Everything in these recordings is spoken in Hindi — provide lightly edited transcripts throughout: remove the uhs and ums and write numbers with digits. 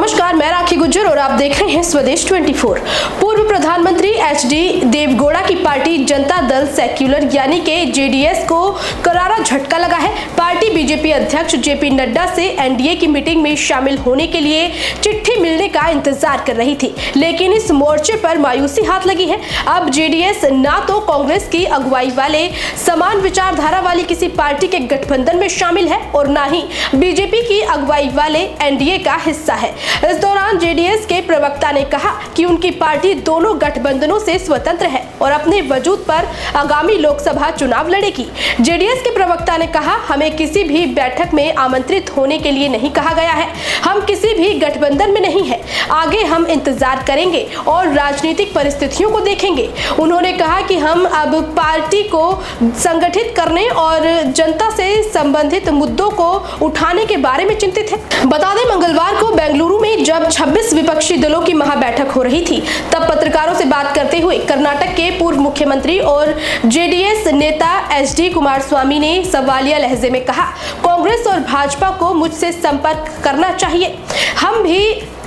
नमस्कार, मैं राखी गुज्जर और आप देख रहे हैं स्वदेश 24। पूर्व प्रधानमंत्री एचडी देवगौड़ा की पार्टी जनता दल सेक्युलर यानी कि जेडीएस को करारा झटका लगा है। पार्टी बीजेपी अध्यक्ष जेपी नड्डा से एनडीए की मीटिंग में शामिल होने के लिए चिट्ठी मिलने का इंतजार कर रही थी, लेकिन इस मोर्चे पर मायूसी हाथ लगी है। अब जेडीएस ना तो कांग्रेस की अगुवाई वाले समान विचारधारा वाली किसी पार्टी के गठबंधन में शामिल है और ना ही बीजेपी की अगुवाई वाले एनडीए का हिस्सा है। इस दौरान जेडीएस के प्रवक्ता ने कहा कि उनकी पार्टी दोनों गठबंधनों से स्वतंत्र है और अपने वजूद पर आगामी लोकसभा चुनाव लड़ेगी। जेडीएस के प्रवक्ता ने कहा, हमें किसी भी बैठक में आमंत्रित होने के लिए नहीं कहा गया है, हम किसी भी गठबंधन में नहीं है, आगे हम इंतजार करेंगे और राजनीतिक परिस्थितियों को देखेंगे। उन्होंने कहा कि हम अब पार्टी को संगठित करने और जनता से संबंधित मुद्दों को उठाने के बारे में चिंतित है। बता दें, मंगलवार को बेंगलुरु में जब 26 विपक्षी दलों की महाबैठक हो रही थी, तब पत्रकारों से बात करते हुए कर्नाटक के पूर्व मुख्यमंत्री और जेडीएस नेता एचडी कुमारस्वामी ने सवालिया लहजे में कहा, कांग्रेस और भाजपा को मुझसे संपर्क करना चाहिए। हम भी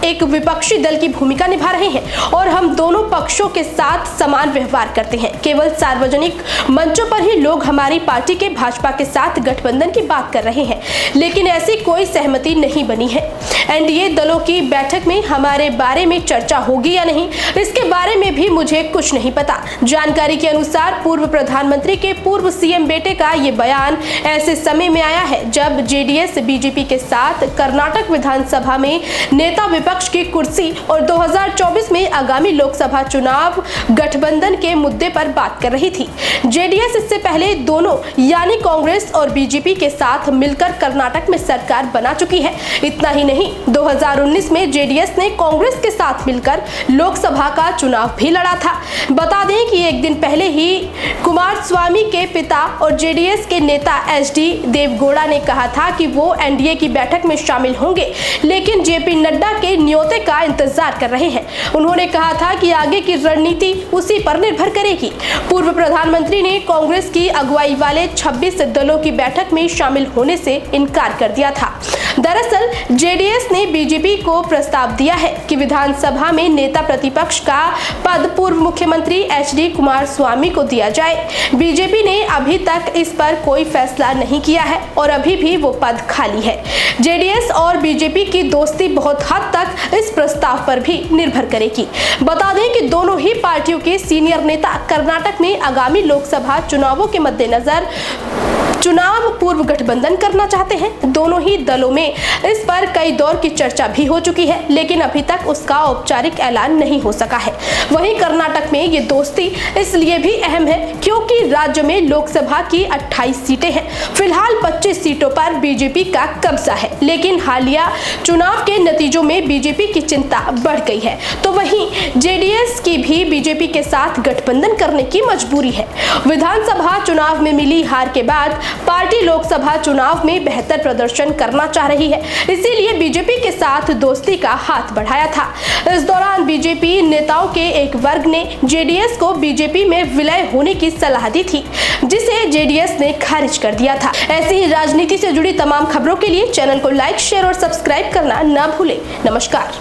एक विपक्षी दल की भूमिका निभा रहे हैं और हम दोनों पक्षों के साथ समान व्यवहार करते हैं। केवल सार्वजनिक मंचों पर ही लोग हमारी पार्टी के भाजपा के साथ गठबंधन की बात कर रहे हैं, लेकिन ऐसी कोई सहमति नहीं बनी है। एनडीए दलों की बैठक में हमारे बारे में चर्चा होगी या नहीं, इसके बारे में भी मुझे कुछ नहीं पता। जानकारी के अनुसार पूर्व प्रधानमंत्री के पूर्व सीएम बेटे का ये बयान ऐसे समय में आया है जब जेडीएस बीजेपी के साथ कर्नाटक विधानसभा में नेता विपक्ष की कुर्सी और 2024 में आगामी लोकसभा चुनाव गठबंधन के मुद्दे पर बात कर रही थी। जेडीएस इससे पहले दोनों यानी कांग्रेस और बीजेपी के साथ मिलकर कर्नाटक में सरकार बना चुकी है। इतना ही नहीं, 2019 में जेडीएस ने कांग्रेस के साथ मिलकर लोकसभा का चुनाव भी लड़ा था। बता दें कि एक दिन पहले ही कुमारस्वामी के पिता और जेडीएस के नेता एचडी देवगौड़ा ने कहा था कि वो एनडीए की बैठक में शामिल होंगे, लेकिन जेपी नड्डा के न्योते का इंतजार कर रहे हैं। उन्होंने कहा था कि आगे की रणनीति उसी पर निर्भर करेगी। पूर्व प्रधानमंत्री ने कांग्रेस की अगुवाई वाले 26 दलों की बैठक में शामिल होने से इनकार कर दिया था। दरअसल जेडीएस ने बीजेपी को प्रस्ताव दिया है कि विधानसभा में नेता प्रतिपक्ष का पद पूर्व मुख्यमंत्री एचडी कुमारस्वामी को दिया जाए। बीजेपी ने अभी तक इस पर कोई फैसला नहीं किया है और अभी भी वो पद खाली है। जेडीएस और बीजेपी की दोस्ती बहुत हद तक इस प्रस्ताव पर भी निर्भर करेगी। बता दें कि दोनों ही पार्टियों के सीनियर नेता कर्नाटक में आगामी लोकसभा चुनावों के मद्देनजर चुनाव पूर्व गठबंधन करना चाहते हैं। दोनों ही दलों में इस पर कई दौर की चर्चा भी हो चुकी है, लेकिन अभी तक उसका औपचारिक ऐलान नहीं हो सका है। वहीं कर्नाटक में ये दोस्ती इसलिए भी अहम है क्योंकि राज्य में लोकसभा की 28 सीटें हैं। फिलहाल 25 सीटों पर बीजेपी का कब्जा है, लेकिन हालिया चुनाव के नतीजों में बीजेपी की चिंता बढ़ गई है, तो वहीं जेडीएस की भी बीजेपी के साथ गठबंधन करने की मजबूरी है। विधानसभा चुनाव में मिली हार के बाद पार्टी लोकसभा चुनाव में बेहतर प्रदर्शन करना चाह रही है, इसीलिए बीजेपी के साथ दोस्ती का हाथ बढ़ाया था। इस दौरान बीजेपी नेताओं के एक वर्ग ने जेडीएस को बीजेपी में विलय होने की सलाह दी थी, जिसे जेडीएस ने खारिज कर दिया था। ऐसी ही राजनीति से जुड़ी तमाम खबरों के लिए चैनल को लाइक, शेयर और सब्सक्राइब करना न भूलें। नमस्कार।